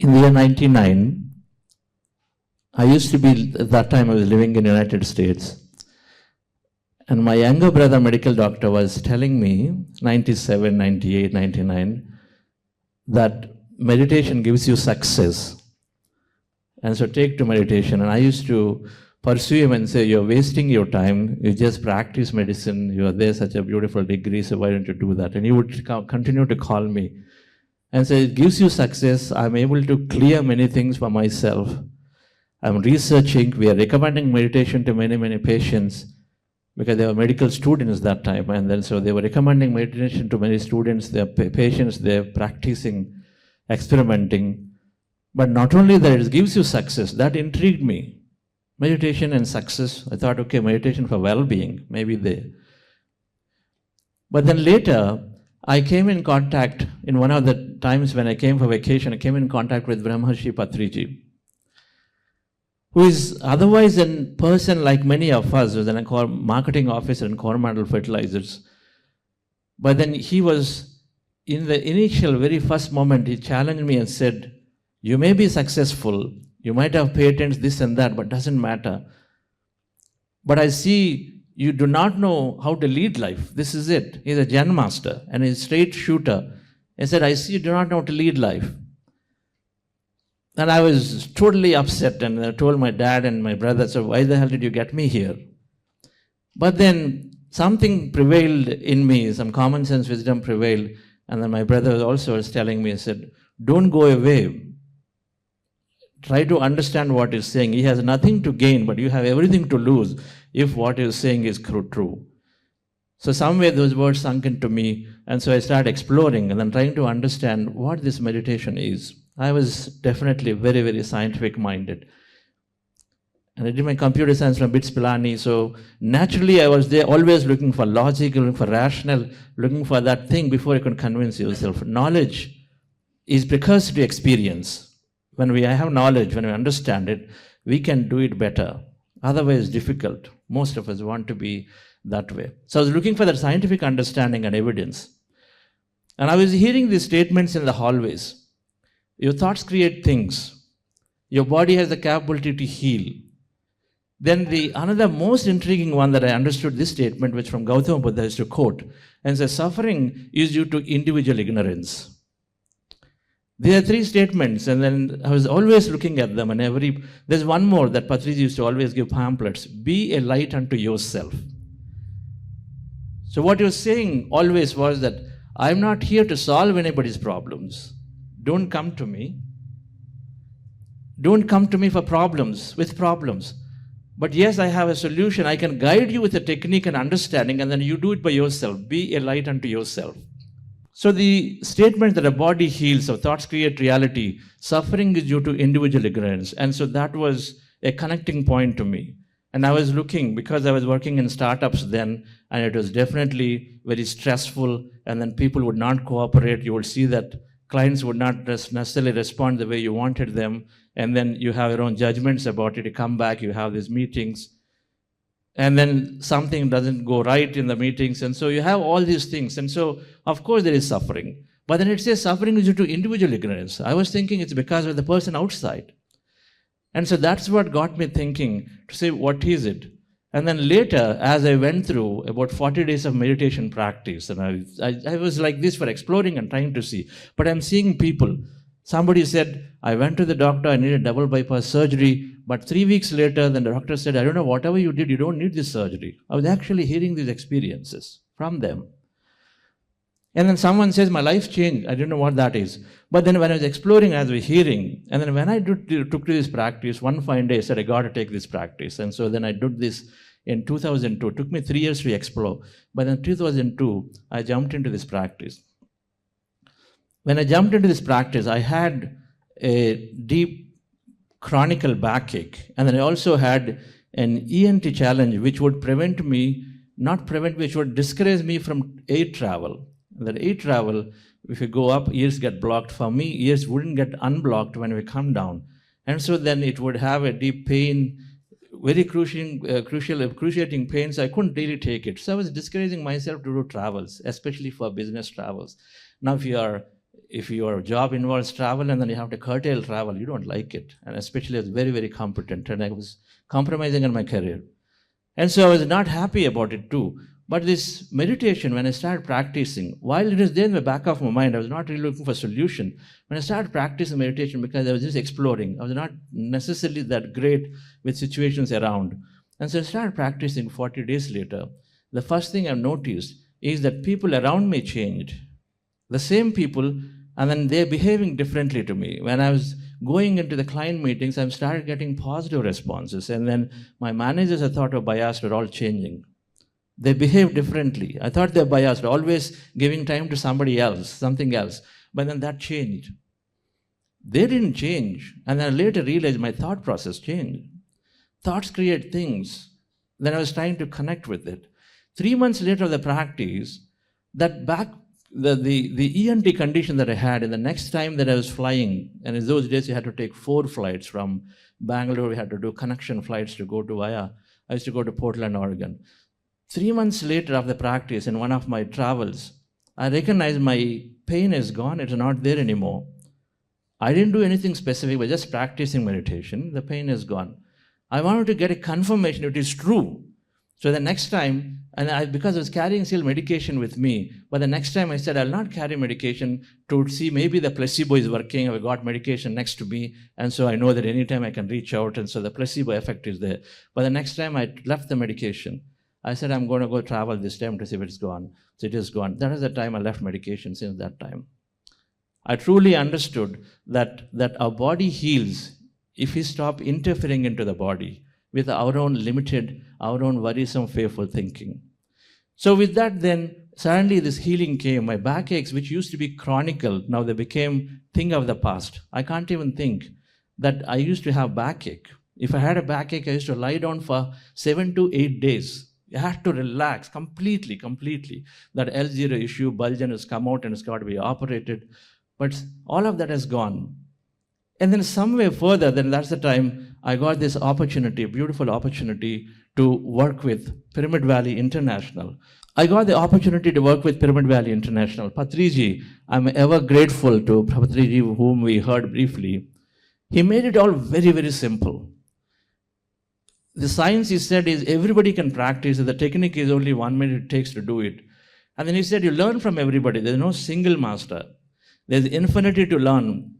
In the year 99, I used to be, at that time I was living in the United States. And my younger brother, medical doctor, was telling me, 97, 98, 99, that meditation gives you success. And so take to meditation. And I used to pursue him and say, you're wasting your time. You just practice medicine. You are there, such a beautiful degree, so why don't you do that? And he would continue to call me and say, it gives you success. I'm able to clear many things for myself. I'm researching. We are recommending meditation to many, many patients because they were medical students that time. And then so they were recommending meditation to many students, their patients, they're practicing, experimenting. But not only that, it gives you success. That intrigued me. Meditation and success. I thought, okay, meditation for well-being, maybe there. But then later, I came in contact, in one of the times when I came for vacation, I came in contact with Brahmarshi Patriji, who is otherwise a person like many of us, was a marketing officer in Coromandel Fertilizers. But then he was, in the initial, very first moment, he challenged me and said, you may be successful, you might have patents, this and that, but doesn't matter. But I see you do not know how to lead life. This is it. He's a Zen master and he's a straight shooter. He said, I see you do not know how to lead life. And I was totally upset and I told my dad and my brother, so why the hell did you get me here? But then something prevailed in me, some common sense wisdom prevailed. And then my brother also was telling me, he said, don't go away. Try to understand what he's saying. He has nothing to gain, but you have everything to lose if what he's saying is true. So somewhere those words sunk into me, and so I started exploring and then trying to understand what this meditation is. I was definitely very, very scientific minded. And I did my computer science from BITS Pilani, so naturally I was there always looking for logic, looking for rational, looking for that thing before you can convince yourself. Knowledge is precursor to experience. When we have knowledge, when we understand it, we can do it better. Otherwise, it's difficult. Most of us want to be that way. So I was looking for that scientific understanding and evidence. And I was hearing these statements in the hallways. Your thoughts create things. Your body has the capability to heal. Then another most intriguing one that I understood this statement, which from Gautama Buddha is to quote, and says, suffering is due to individual ignorance. There are three statements, and then I was always looking at them, and there's one more that Patriji used to always give pamphlets. Be a light unto yourself. So what he was saying always was that I'm not here to solve anybody's problems. Don't come to me. Don't come to me for problems, with problems. But yes, I have a solution. I can guide you with a technique and understanding, and then you do it by yourself. Be a light unto yourself. So the statement that a body heals, or thoughts create reality, suffering is due to individual ignorance. And so that was a connecting point to me. And I was looking, because I was working in startups then, and it was definitely very stressful, and then people would not cooperate. You would see that clients would not necessarily respond the way you wanted them, and then you have your own judgments about it. You come back, you have these meetings, and then something doesn't go right in the meetings, and so you have all these things. And so, of course, there is suffering. But then it says suffering is due to individual ignorance. I was thinking it's because of the person outside. And so that's what got me thinking to say, what is it? And then later, as I went through about 40 days of meditation practice, and I was like this for exploring and trying to see. But I'm seeing people. Somebody said, I went to the doctor, I needed double bypass surgery. But 3 weeks later, then the doctor said, I don't know, whatever you did, you don't need this surgery. I was actually hearing these experiences from them. And then someone says, my life changed. I don't know what that is. But then when I was exploring, as we took to this practice, one fine day I said, I got to take this practice. And so then I did this in 2002. It took me 3 years to explore. But in 2002, I jumped into this practice. When I jumped into this practice, I had a deep chronic backache. And then I also had an ENT challenge, which would which would discourage me from air travel. That air travel, if you go up, ears get blocked. For me, ears wouldn't get unblocked when we come down. And so then it would have a deep pain, very excruciating pain, so I couldn't really take it. So I was discouraging myself to do travels, especially for business travels. Now, if you are if your job involves travel and then you have to curtail travel, you don't like it. And especially I was very, very competent and I was compromising on my career. And so I was not happy about it too. But this meditation, when I started practicing, while it was there in the back of my mind, I was not really looking for a solution. When I started practicing meditation, because I was just exploring, I was not necessarily that great with situations around. And so I started practicing 40 days later. The first thing I've noticed is that people around me changed. The same people, and then they're behaving differently to me. When I was going into the client meetings, I started getting positive responses. And then my managers I thought were biased were all changing. They behave differently. I thought they're biased, always giving time to somebody else, something else. But then that changed. They didn't change. And then I later realized my thought process changed. Thoughts create things. Then I was trying to connect with it. 3 months later of the practice, that the ENT condition that I had, and the next time that I was flying, and in those days you had to take 4 flights from Bengaluru, we had to do connection flights to go to I used to go to Portland, Oregon. 3 months later of the practice, in one of my travels, I recognized my pain is gone, it's not there anymore. I didn't do anything specific, but just practicing meditation, the pain is gone. I wanted to get a confirmation it is true. So the next time, because I was carrying still medication with me, but the next time I said, I'll not carry medication to see maybe the placebo is working, I've got medication next to me, and so I know that anytime I can reach out, and so the placebo effect is there. But the next time I left the medication, I said, I'm going to go travel this time to see if it's gone. So it is gone. That is the time I left medication. Since that time, I truly understood that our body heals if we stop interfering into the body with our own limited, our own worrisome, fearful thinking. So with that then, suddenly this healing came. My backaches, which used to be chronical, now they became thing of the past. I can't even think that I used to have backache. If I had a backache, I used to lie down for 7 to 8 days. I had to relax completely. That L0 issue, bulging has come out and it's got to be operated. But all of that has gone. And then somewhere further, then that's the time I got this opportunity, beautiful opportunity to work with Pyramid Valley International. I got the opportunity to work with Pyramid Valley International. Patriji, I'm ever grateful to Patriji, whom we heard briefly. He made it all very, very simple. The science, he said, is everybody can practice. The technique is only 1 minute it takes to do it. And then he said, you learn from everybody. There's no single master. There's infinity to learn,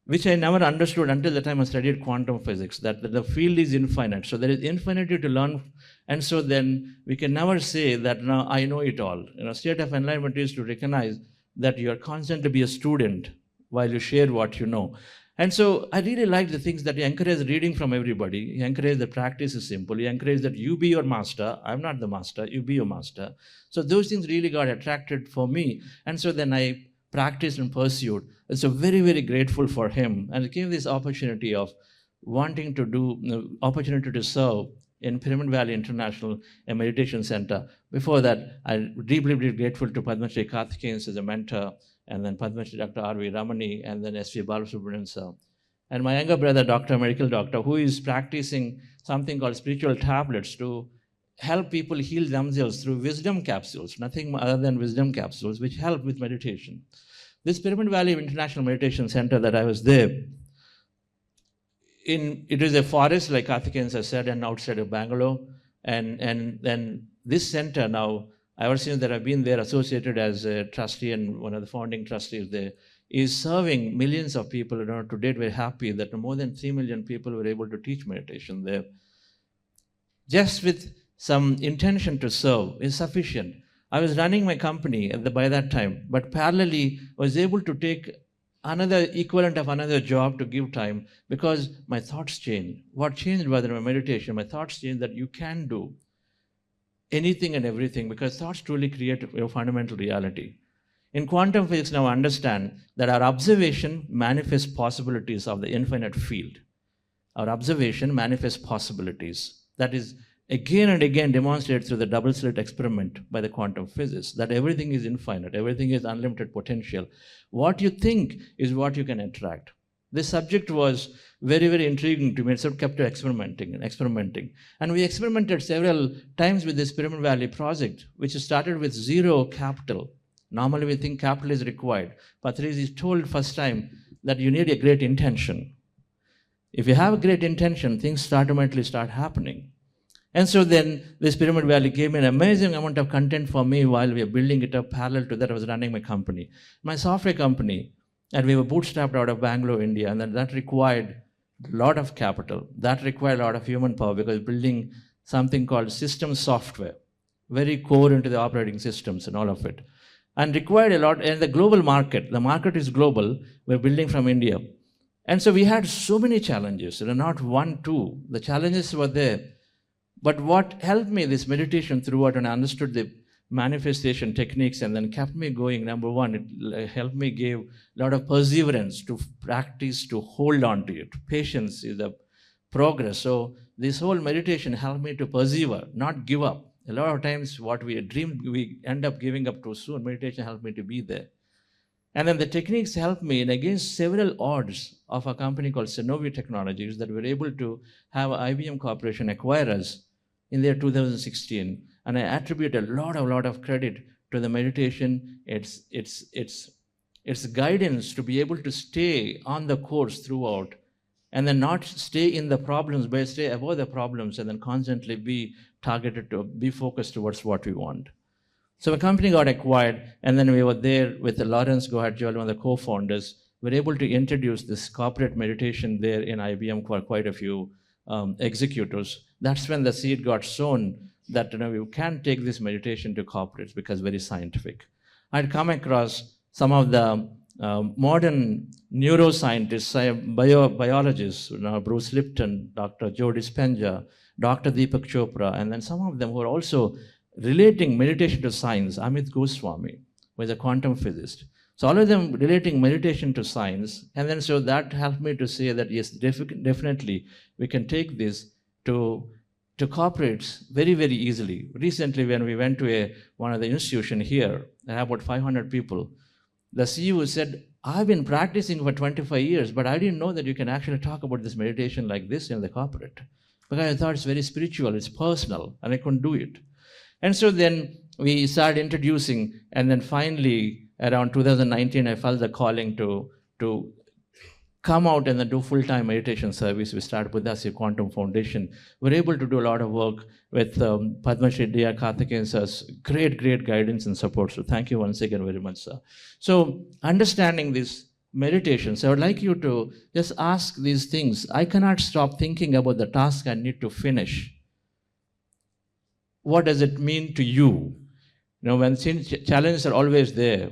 which I never understood until the time I studied quantum physics, that the field is infinite. So there is infinity to learn. And so then we can never say that now I know it all. State of enlightenment is to recognize that you are constantly be a student while you share what you know. And so I really like the things that he encouraged reading from everybody. He encouraged that practice is simple. He encouraged that you be your master. I'm not the master. You be your master. So those things really got attracted for me. And so then I practiced and pursued. And so very, very grateful for him. And it gave this opportunity of wanting to do, opportunity to serve in Pyramid Valley International, a meditation center. Before that, I'm deeply, deeply grateful to Padma Shri Karthikeyan as a mentor, and then Padma Shri Dr. R.V. Ramani, and then S.V. Balasubramanian sir. And my younger brother, medical doctor, who is practicing something called spiritual tablets to help people heal themselves through wisdom capsules, nothing other than wisdom capsules, which help with meditation. This Pyramid Valley International Meditation Center that I was there, it is a forest, like Karthikeyan has said, and outside of Bengaluru. And then this center now, ever since that I've been there associated as a trustee and one of the founding trustees there, is serving millions of people. To date, we're happy that more than 3 million people were able to teach meditation there. Just with some intention to serve is sufficient. I was running my company by that time, but parallelly was able to take another equivalent of another job to give time because my thoughts changed. What changed was in my meditation, my thoughts changed that you can do anything and everything because thoughts truly create your fundamental reality. In quantum physics now understand that our observation manifests possibilities of the infinite field. Our observation manifests possibilities. That is again and again demonstrated through the double slit experiment by the quantum physicists, that everything is infinite, everything is unlimited potential. What you think is what you can attract. This subject was very, very intriguing to me, so kept experimenting. And we experimented several times with this Pyramid Valley project, which started with zero capital. Normally we think capital is required. Patrizi told first time that you need a great intention. If you have a great intention, things automatically start happening. And so then this Pyramid Valley gave me an amazing amount of content for me while we were building it up. Parallel to that, I was running my company, my software company, and we were bootstrapped out of Bengaluru, India, and that required a lot of capital. That required a lot of human power because building something called system software, very core into the operating systems and all of it, and required a lot. And the global market, the market is global. We're building from India. And so we had so many challenges, not one, two. The challenges were there. But what helped me, this meditation throughout, and I understood the manifestation techniques and then kept me going, number one, it helped me give a lot of perseverance to practice, to hold on to it. Patience is the progress. So this whole meditation helped me to persevere, not give up. A lot of times what we dream, we end up giving up too soon. Meditation helped me to be there. And then the techniques helped me in against several odds of a company called Sanofi Technologies that were able to have IBM Corporation acquire us in their 2016. And I attribute a lot of credit to the meditation, its guidance to be able to stay on the course throughout, and then not stay in the problems, but stay above the problems, and then constantly be targeted to be focused towards what we want. So the company got acquired, and then we were there with Lawrence Gohadjwal, one of the co-founders. We were able to introduce this corporate meditation there in IBM for quite a few executives. That's when the seed got sown that we can take this meditation to corporates because very scientific. I'd come across some of the modern neuroscientists, biologists, Bruce Lipton, Dr. Joe Dispenza, Dr. Deepak Chopra, and then some of them who are also relating meditation to science. Amit Goswami was a quantum physicist. So all of them relating meditation to science. And then so that helped me to say that yes, definitely we can take this to corporates very, very easily. Recently, when we went to one of the institutions here, I have about 500 people, the CEO said, I've been practicing for 25 years, but I didn't know that you can actually talk about this meditation like this in the corporate. Because I thought it's very spiritual, it's personal, and I couldn't do it. And so then we started introducing, and then finally, around 2019, I felt the calling to come out and then do full-time meditation service. We started Buddhasi Quantum Foundation. We're able to do a lot of work with Padma Shri D.R. Karthikeyan sir's great guidance and support. So thank you once again very much, sir. So understanding this meditation, so I would like you to just ask these things. I cannot stop thinking about the task I need to finish. What does it mean to you? When challenges are always there,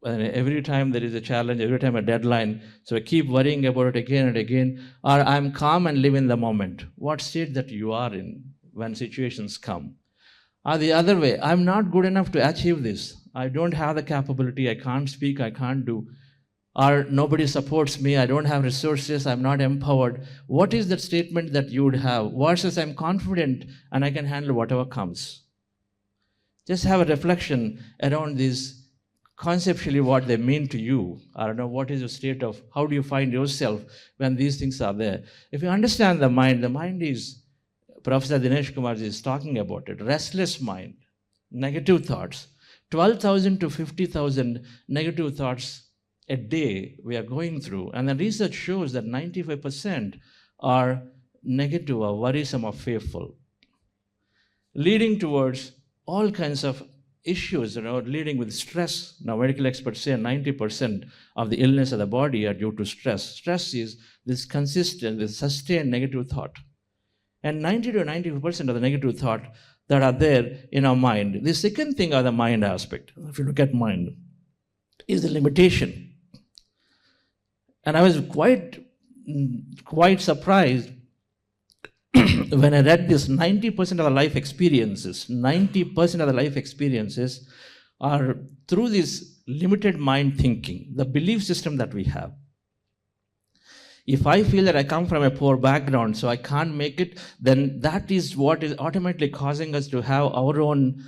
and every time there is a challenge, every time a deadline, so I keep worrying about it again and again, or I'm calm and live in the moment. What state that you are in when situations come? Or the other way, I'm not good enough to achieve this. I don't have the capability, I can't speak, I can't do. Or nobody supports me, I don't have resources, I'm not empowered. What is that statement that you would have? Versus I'm confident and I can handle whatever comes. Just have a reflection around these, conceptually what they mean to you. I don't know, what is your state of, how do you find yourself when these things are there? If you understand the mind is, Professor Dinesh Kumar is talking about it, restless mind, negative thoughts, 12,000 to 50,000 negative thoughts a day we are going through. And the research shows that 95% are negative or worrisome or fearful, leading towards all kinds of issues, leading with stress. Now, medical experts say 90% of the illness of the body are due to stress. Stress is this consistent, this sustained negative thought. And 90 to 95% of the negative thought that are there in our mind. The second thing are the mind aspect. If you look at mind, is the limitation. And I was quite surprised when I read this. 90% of the life experiences, 90% of the life experiences are through this limited mind thinking, the belief system that we have. If I feel that I come from a poor background, so I can't make it, then that is what is automatically causing us to have our own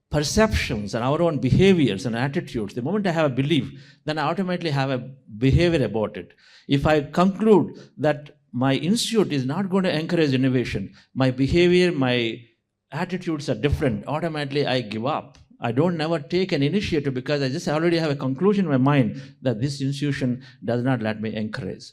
perceptions and our own behaviors and attitudes. The moment I have a belief, then I automatically have a behavior about it. If I conclude that my institute is not going to encourage innovation, my behavior, my attitudes are different, automatically I give up. I don't never take an initiative because I just already have a conclusion in my mind that this institution does not let me encourage.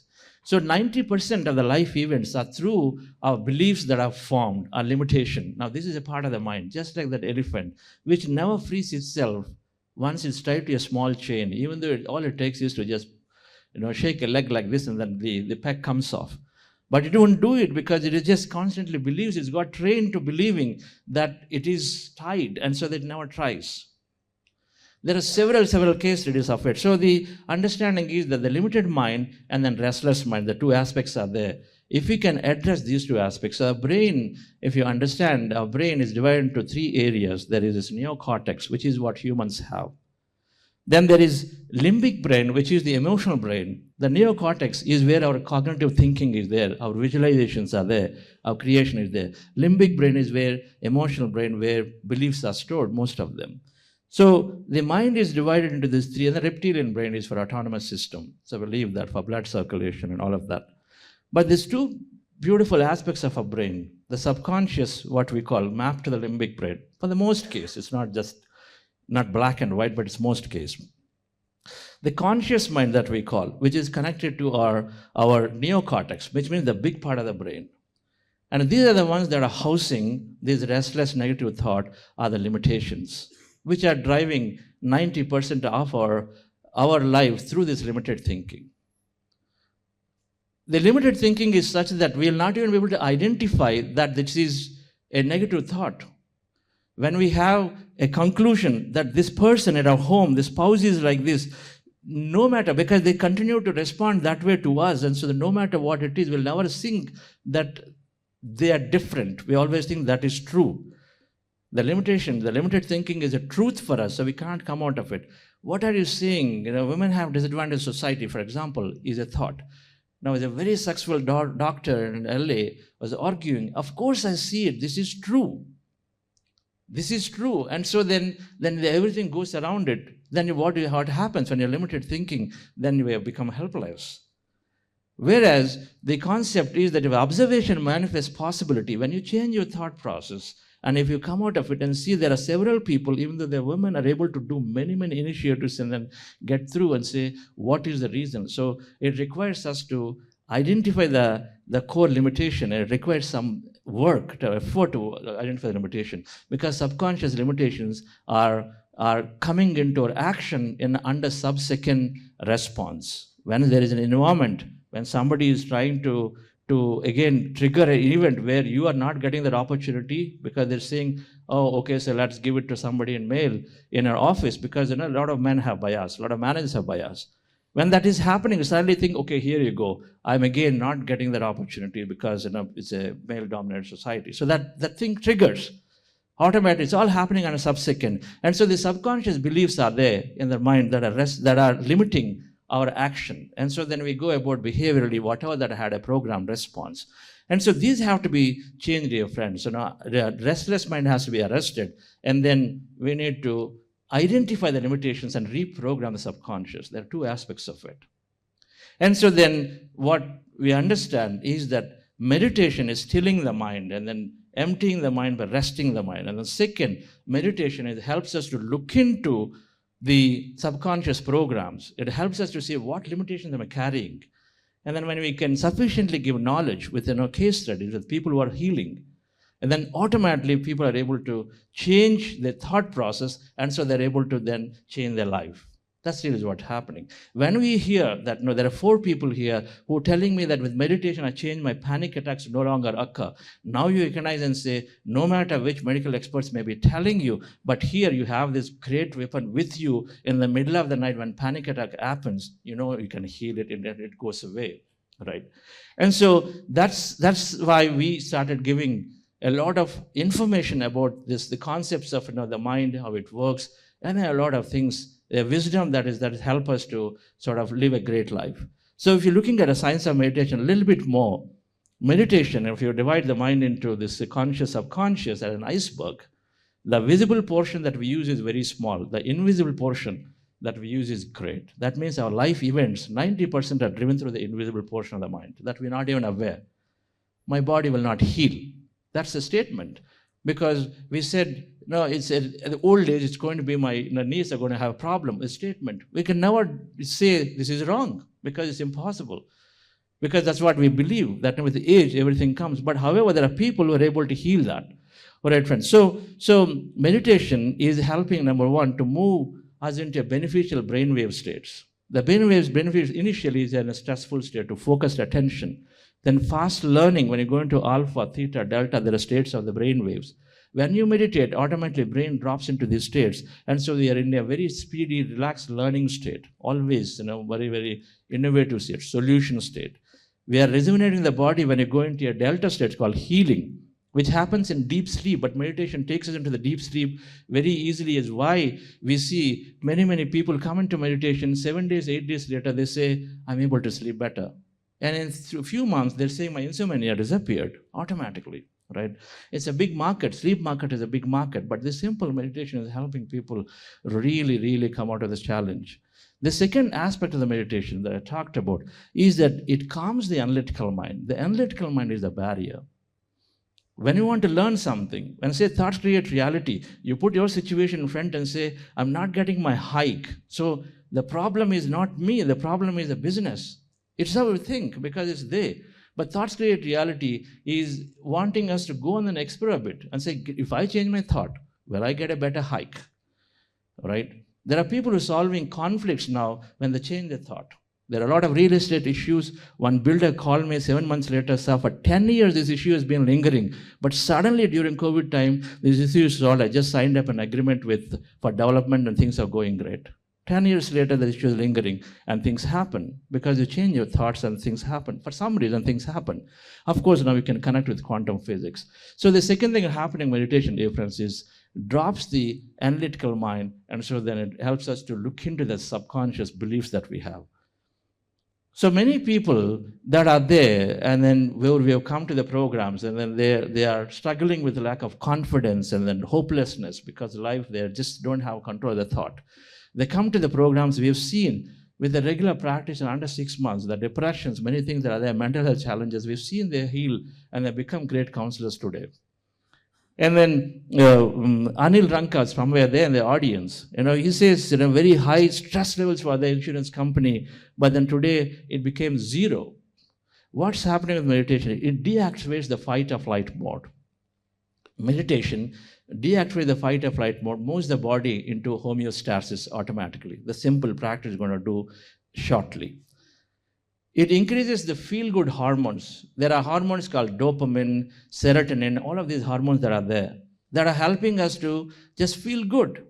So 90% of the life events are through our beliefs that are formed, our limitation. Now this is a part of the mind, just like that elephant, which never frees itself once it's tied to a small chain, even though all it takes is to just shake a leg like this and then the peg comes off. But it won't do it because it just constantly believes, it's got trained to believing that it is tied, and so that it never tries. There are several case studies of it. So the understanding is that the limited mind and then restless mind, the two aspects are there. If we can address these two aspects, our brain, if you understand, our brain is divided into three areas. There is this neocortex, which is what humans have. Then there is limbic brain, which is the emotional brain. The neocortex is where our cognitive thinking is there, our visualizations are there, our creation is there. Limbic brain is where emotional brain, where beliefs are stored, most of them. So the mind is divided into these three, and the reptilian brain is for autonomous system. So we leave that for blood circulation and all of that. But there's two beautiful aspects of our brain. The subconscious, what we call, mapped to the limbic brain. For the most case, it's not black and white, but it's most case. The conscious mind that we call, which is connected to our neocortex, which means the big part of the brain. And these are the ones that are housing these restless negative thought, are the limitations, which are driving 90% of our life through this limited thinking. The limited thinking is such that we will not even be able to identify that this is a negative thought. When we have a conclusion that this person at our home, this spouse is like this, no matter, because they continue to respond that way to us, and so no matter what it is, we'll never think that they are different. We always think that is true. The limited thinking is a truth for us, so we can't come out of it. What are you saying? Women have disadvantaged society, for example, is a thought. Now, a very successful doctor in LA was arguing, of course I see it, this is true. This is true. And so then everything goes around it. Then what happens when you're limited thinking? Then you become helpless. Whereas the concept is that if observation manifests possibility, when you change your thought process, and if you come out of it and see there are several people, even though they're women, are able to do many initiatives and then get through and say, what is the reason? So it requires us to identify the core limitation. It requires some work, effort to identify the limitation, because subconscious limitations are coming into action under sub-second response. When there is an environment, when somebody is trying to again trigger an event where you are not getting that opportunity because they're saying, oh, okay, so let's give it to somebody in male in our office, because a lot of men have bias, a lot of managers have bias. When that is happening, you suddenly think, okay, here you go. I'm again not getting that opportunity because it's a male-dominated society. So that thing triggers. Automatically, it's all happening on a sub-second. And so the subconscious beliefs are there in the mind that are limiting our action. And so then we go about behaviorally, whatever that had a programmed response. And so these have to be changed, dear friends. So now the restless mind has to be arrested. And then we need to identify the limitations and reprogram the subconscious. There are two aspects of it. And so then what we understand is that meditation is stilling the mind and then emptying the mind by resting the mind. And the second, meditation, it helps us to look into the subconscious programs. It helps us to see what limitations am I carrying. And then when we can sufficiently give knowledge with case studies with people who are healing, and then automatically people are able to change their thought process, and so they're able to then change their life. That's really what's happening. When we hear that, there are 4 people here who are telling me that with meditation I changed, my panic attacks no longer occur. Now you recognize and say, no matter which medical experts may be telling you, but here you have this great weapon with you in the middle of the night when panic attack happens, you can heal it and then it goes away, right? And so that's why we started giving a lot of information about this, the concepts of the mind, how it works, and a lot of things, wisdom that help us to sort of live a great life. So if you're looking at a science of meditation a little bit more, meditation, if you divide the mind into this conscious, subconscious as an iceberg, the visible portion that we use is very small. The invisible portion that we use is great. That means our life events, 90% are driven through the invisible portion of the mind that we're not even aware. My body will not heal. That's a statement. Because we said no, it's at the old age, it's going to be my knees are going to have a problem, a statement. We can never say this is wrong because it's impossible. Because that's what we believe, that with the age, everything comes. But however, there are people who are able to heal that. All right, friends. So meditation is helping, number one, to move us into beneficial brainwave states. The brainwaves benefits initially is in a stressful state to focused attention. Then fast learning, when you go into alpha, theta, delta, there are states of the brainwaves. When you meditate, automatically brain drops into these states. And so we are in a very speedy, relaxed learning state. Always, very, very innovative state, solution state. We are rejuvenating the body when you go into a delta state called healing, which happens in deep sleep. But meditation takes us into the deep sleep very easily, is why we see many, many people come into meditation, 7 days, 8 days later, they say, I'm able to sleep better. And in a few months, they're saying my insomnia disappeared automatically, right? It's a big market. Sleep market is a big market. But this simple meditation is helping people really, really come out of this challenge. The second aspect of the meditation that I talked about is that it calms the analytical mind. The analytical mind is the barrier. When you want to learn something, when say thoughts create reality, you put your situation in front and say, I'm not getting my hike. So the problem is not me, the problem is the business. It's how we think because it's they. But thoughts create reality is wanting us to go on and explore a bit and say, if I change my thought, will I get a better hike? Right? There are people who are solving conflicts now when they change their thought. There are a lot of real estate issues. One builder called me 7 months later, sir, for 10 years this issue has been lingering. But suddenly during COVID time, this issue is solved. I just signed up an agreement for development and things are going great. 10 years later, the issue is lingering and things happen because you change your thoughts and things happen. For some reason, things happen. Of course, now we can connect with quantum physics. So the second thing happening in meditation, dear friends, is drops the analytical mind, and so then it helps us to look into the subconscious beliefs that we have. So many people that are there, and then we have come to the programs, and then they are struggling with lack of confidence and then hopelessness because life, they just don't have control of the thought. They come to the programs. We have seen with the regular practice in under 6 months, the depressions, many things that are there, mental health challenges, we've seen they heal and they become great counselors today. And then Anil Rankas, from where there in the audience, he says very high stress levels for the insurance company, but then today it became zero. What's happening with meditation? It deactivates the fight or flight mode. Meditation deactivates the fight or flight mode, moves the body into homeostasis automatically. The simple practice is going to do shortly. It increases the feel-good hormones. There are hormones called dopamine, serotonin, all of these hormones that are there that are helping us to just feel good.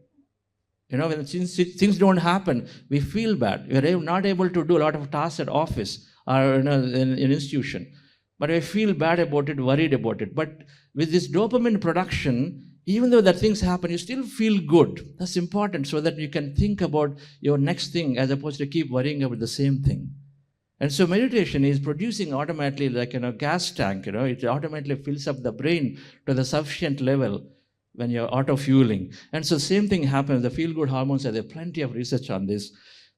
When things don't happen, we feel bad. We are not able to do a lot of tasks at office or in an institution. But I feel bad about it, worried about it. But with this dopamine production, even though that things happen, you still feel good. That's important so that you can think about your next thing as opposed to keep worrying about the same thing. And so meditation is producing automatically like a gas tank, it automatically fills up the brain to the sufficient level when you're auto-fueling. And so same thing happens, the feel-good hormones, there's plenty of research on this.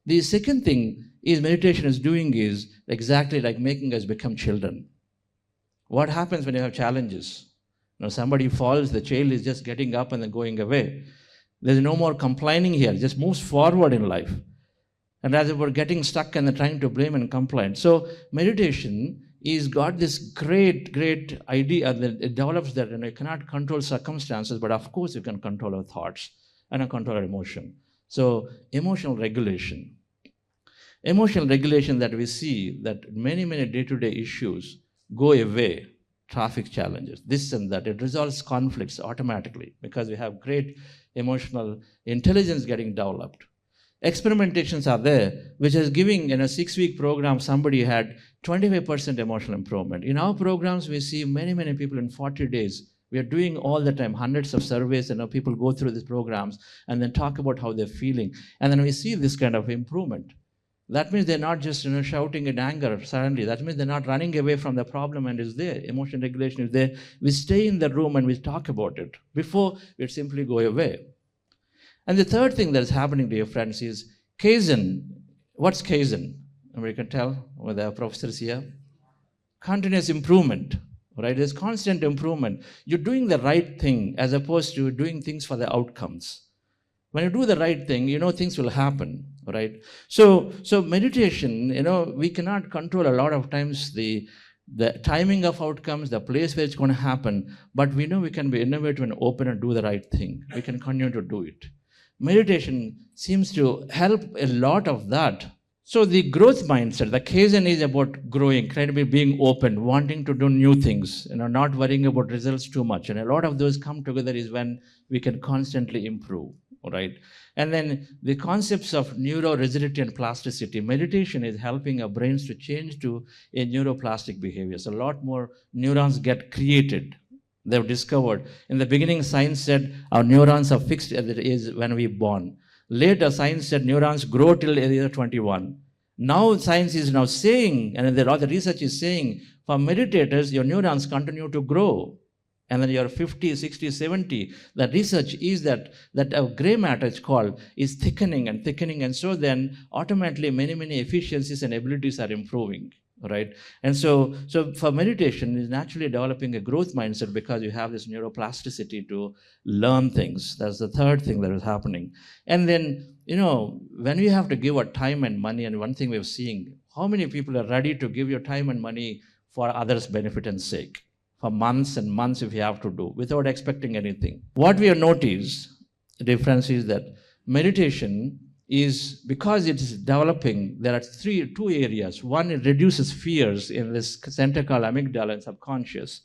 The second thing is meditation is doing is exactly like making us become children. What happens when you have challenges? Somebody falls, the child is just getting up and then going away. There's no more complaining here, it just moves forward in life. And rather we're getting stuck and trying to blame and complain. So meditation is got this great idea that it develops that you cannot control circumstances, but of course you can control our thoughts and control our emotion. So emotional regulation. Emotional regulation that we see that many day-to-day issues go away. Traffic challenges, this and that, it resolves conflicts automatically because we have great emotional intelligence getting developed. Experimentations are there, which is giving in a 6-week program, somebody had 25% emotional improvement. In our programs, we see many people in 40 days. We are doing all the time, hundreds of surveys, people go through these programs and then talk about how they're feeling. And then we see this kind of improvement. That means they're not just shouting in anger suddenly. That means they're not running away from the problem and is there. Emotion regulation is there. We stay in the room and we talk about it. Before, we'd simply go away. And the third thing that is happening, dear friends, is Kaizen. What's Kaizen? You can tell with our professors here. Continuous improvement. right? There's constant improvement. You're doing the right thing as opposed to doing things for the outcomes. When you do the right thing, things will happen, right? So meditation, we cannot control a lot of times the timing of outcomes, the place where it's going to happen, but we know we can be innovative and open and do the right thing. We can continue to do it. Meditation seems to help a lot of that. So the growth mindset, the Kaizen is about growing, trying to be being open, wanting to do new things, not worrying about results too much. And a lot of those come together is when we can constantly improve, right? And then the concepts of neuro-rigidity and plasticity. Meditation is helping our brains to change to a neuroplastic behavior. So a lot more neurons get created. They've discovered. In the beginning, science said our neurons are fixed as it is when we're born. Later, science said neurons grow till the age of 21. Now, science is now saying, and the research is saying, for meditators, your neurons continue to grow. And then you're 50, 60, 70. The research is that gray matter, it's called, is thickening. And so then automatically many efficiencies and abilities are improving, right? And so for meditation is naturally developing a growth mindset because you have this neuroplasticity to learn things. That's the third thing that is happening. And then, when we have to give our time and money, and one thing we're seeing, how many people are ready to give your time and money for others' benefit and sake? For months and months if you have to do, without expecting anything. What we have noticed, the difference is that meditation is, because it is developing, there are two areas. One, it reduces fears in this center called amygdala and subconscious.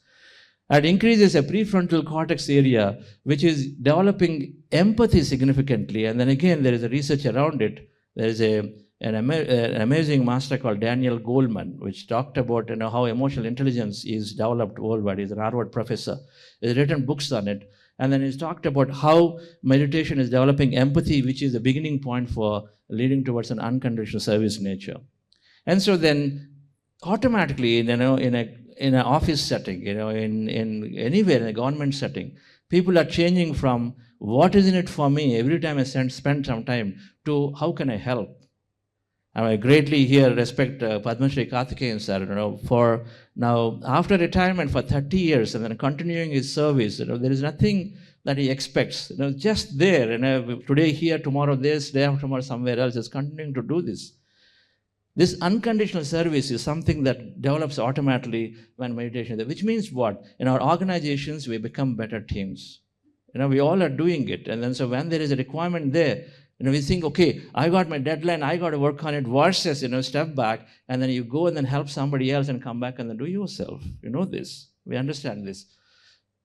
It increases a prefrontal cortex area, which is developing empathy significantly. And then again, there is a research around it. There is an amazing master called Daniel Goleman, which talked about how emotional intelligence is developed worldwide. He's an Harvard professor. He's written books on it. And then he's talked about how meditation is developing empathy, which is the beginning point for leading towards an unconditional service nature. And so then automatically, in an office setting, in anywhere, in a government setting, people are changing from what is in it for me every time I spend some time to how can I help? I greatly here respect Padma Shri Karthikeyan sir, for now after retirement for 30 years and then continuing his service. There is nothing that he expects. Just there, today here, tomorrow this, day after tomorrow somewhere else, is continuing to do this. This unconditional service is something that develops automatically when meditation, which means what? In our organizations, we become better teams. We all are doing it. And then so when there is a requirement there, we think, okay, I got my deadline, I got to work on it, versus, step back, and then you go and then help somebody else and come back and then do yourself. This. We understand this.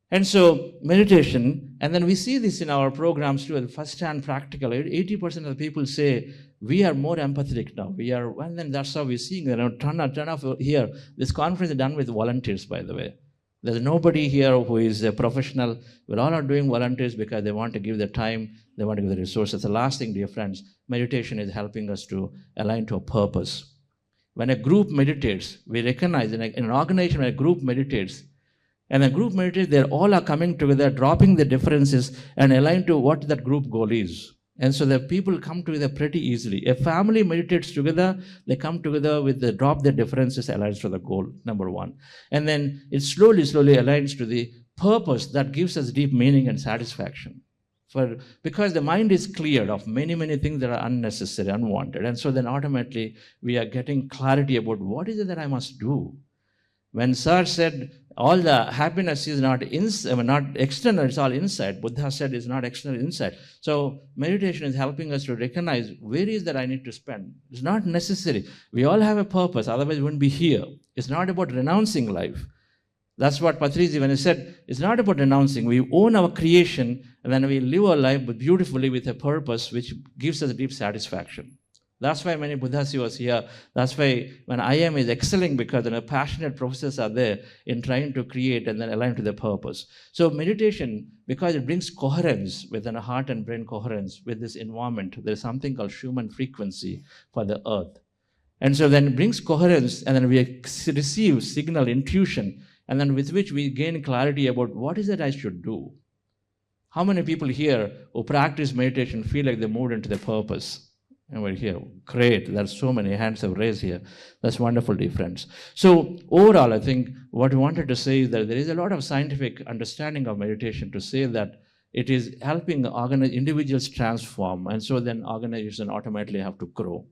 And so meditation, and then we see this in our programs too, first-hand practical. 80% of the people say, we are more empathetic now. And then that's how we're seeing, ton of here. This conference is done with volunteers, by the way. There's nobody here who is a professional. We're all are doing volunteers because they want to give their time, they want to give the resources. The last thing, dear friends, meditation is helping us to align to a purpose. When a group meditates, we recognize in an organization when a group meditates, and a group meditates, they all are coming together, dropping the differences and align to what that group goal is. And so the people come together pretty easily. A family meditates together, they come together with the drop their differences, aligns to the goal, number one. And then it slowly aligns to the purpose that gives us deep meaning and satisfaction. Because the mind is cleared of many things that are unnecessary, unwanted. And so then automatically we are getting clarity about what is it that I must do. When Sir said all the happiness is not external, it's all inside. Buddha said it's not external, inside. So meditation is helping us to recognize where is that I need to spend. It's not necessary. We all have a purpose, otherwise we wouldn't be here. It's not about renouncing life. That's what Patriji, when he said, it's not about renouncing. We own our creation, and then we live our life beautifully with a purpose which gives us deep satisfaction. That's why many Buddhas was here. That's why when IM is excelling, because passionate professors are there in trying to create and then align to the purpose. So meditation, because it brings coherence within a heart and brain coherence with this environment, there's something called Schumann frequency for the earth. And so then it brings coherence, and then we receive signal, intuition, and then with which we gain clarity about what is it I should do. How many people here who practice meditation feel like they moved into their purpose? Over here. Great. There's so many hands have raised here. That's wonderful, dear friends. So overall, I think what we wanted to say is that there is a lot of scientific understanding of meditation to say that it is helping individuals transform, and so then organizations automatically have to grow.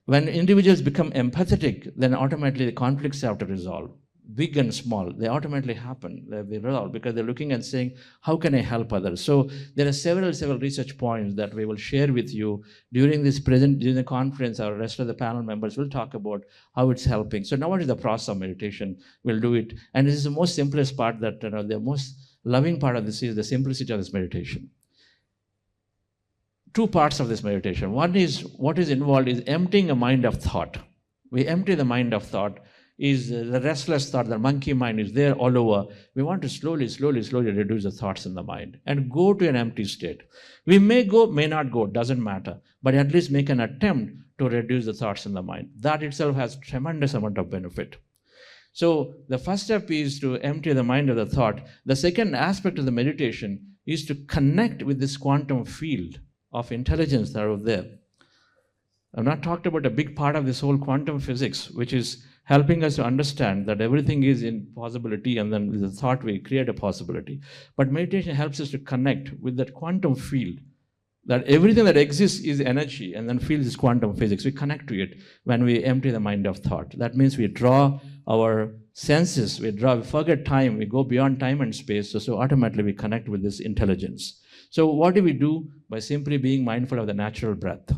When individuals become empathetic, then automatically the conflicts have to resolve. Big and small, they automatically happen. They resolve because they're looking and saying, how can I help others? So there are several research points that we will share with you during the conference. Our rest of the panel members will talk about how it's helping. So now what is the process of meditation? We'll do it. And this is the most simplest part, that the most loving part of this is the simplicity of this meditation. Two parts of this meditation. One is, what is involved is emptying a mind of thought. We empty the mind of thought. Is the restless thought, the monkey mind is there all over. We want to slowly reduce the thoughts in the mind and go to an empty state. We may go, may not go, doesn't matter, but at least make an attempt to reduce the thoughts in the mind. That itself has tremendous amount of benefit. So the first step is to empty the mind of the thought. The second aspect of the meditation is to connect with this quantum field of intelligence that are there. I've not talked about a big part of this whole quantum physics, which is helping us to understand that everything is in possibility, and then with the thought we create a possibility. But meditation helps us to connect with that quantum field, that everything that exists is energy, and then field is quantum physics. We connect to it when we empty the mind of thought. That means we draw our senses, we forget time, we go beyond time and space, so automatically we connect with this intelligence. So what do we do? By simply being mindful of the natural breath.